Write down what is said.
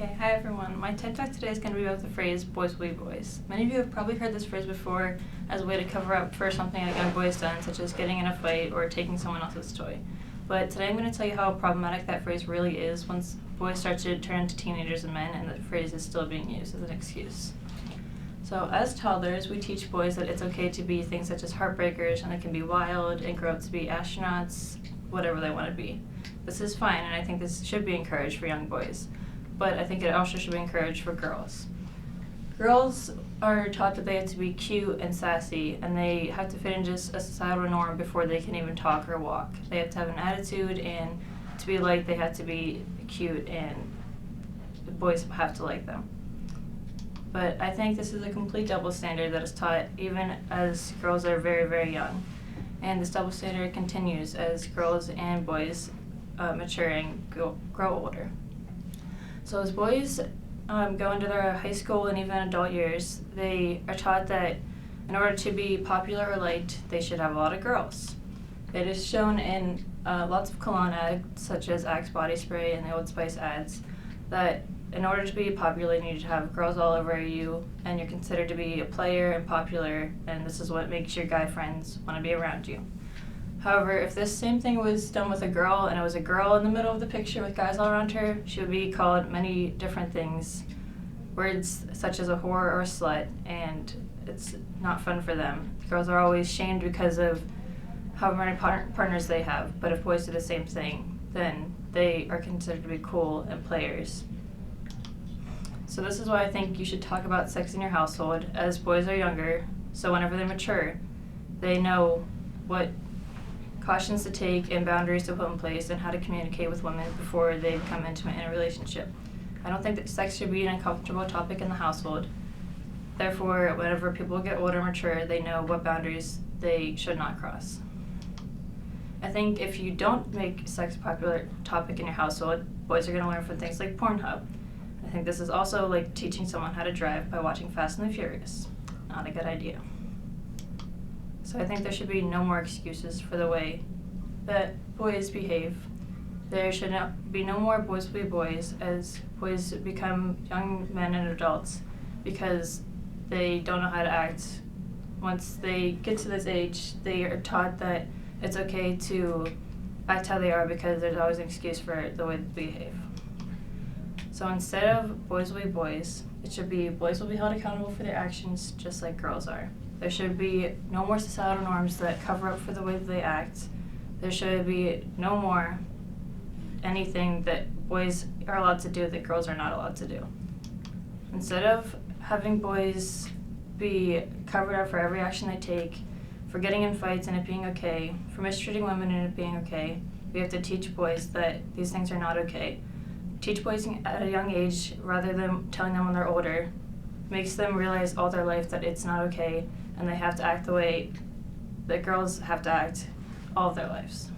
Okay, hi everyone. My TED Talk today is going to be about the phrase boys will be boys. Many of you have probably heard this phrase before as a way to cover up for something a young boy has done, such as getting in a fight or taking someone else's toy. But today I'm going to tell you how problematic that phrase really is once boys start to turn into teenagers and men and the phrase is still being used as an excuse. So as toddlers, we teach boys that it's okay to be things such as heartbreakers and they can be wild and grow up to be astronauts, whatever they want to be. This is fine, and I think this should be encouraged for young boys. But I think it also should be encouraged for girls. Girls are taught that they have to be cute and sassy, and they have to fit in just a societal norm before they can even talk or walk. They have to have an attitude, and to be liked, they have to be cute, and the boys have to like them. But I think this is a complete double standard that is taught even as girls are very, very young. And this double standard continues as girls and boys mature and grow older. So as boys go into their high school and even adult years, they are taught that in order to be popular or liked, they should have a lot of girls. It is shown in lots of cologne ads, such as Axe body spray and the Old Spice ads, that in order to be popular, you need to have girls all over you, and you're considered to be a player and popular, and this is what makes your guy friends want to be around you. However, if this same thing was done with a girl, and it was a girl in the middle of the picture with guys all around her, she would be called many different things, words such as a whore or a slut, and it's not fun for them. Girls are always shamed because of how many partners they have, but if boys do the same thing, then they are considered to be cool and players. So this is why I think you should talk about sex in your household as boys are younger, so whenever they mature, they know what cautions to take and boundaries to put in place and how to communicate with women before they become intimate in a relationship. I don't think that sex should be an uncomfortable topic in the household. Therefore, whenever people get older and mature, they know what boundaries they should not cross. I think if you don't make sex a popular topic in your household, boys are going to learn from things like Pornhub. I think this is also like teaching someone how to drive by watching Fast and the Furious. Not a good idea. So I think there should be no more excuses for the way that boys behave. There should be no more boys will be boys as boys become young men and adults because they don't know how to act. Once they get to this age, they are taught that it's okay to act how they are because there's always an excuse for the way they behave. So instead of boys will be boys, it should be boys will be held accountable for their actions just like girls are. There should be no more societal norms that cover up for the way that they act. There should be no more anything that boys are allowed to do that girls are not allowed to do. Instead of having boys be covered up for every action they take, for getting in fights and it being okay, for mistreating women and it being okay, we have to teach boys that these things are not okay. Teach boys at a young age rather than telling them when they're older makes them realize all their life that it's not okay and they have to act the way that girls have to act all of their lives.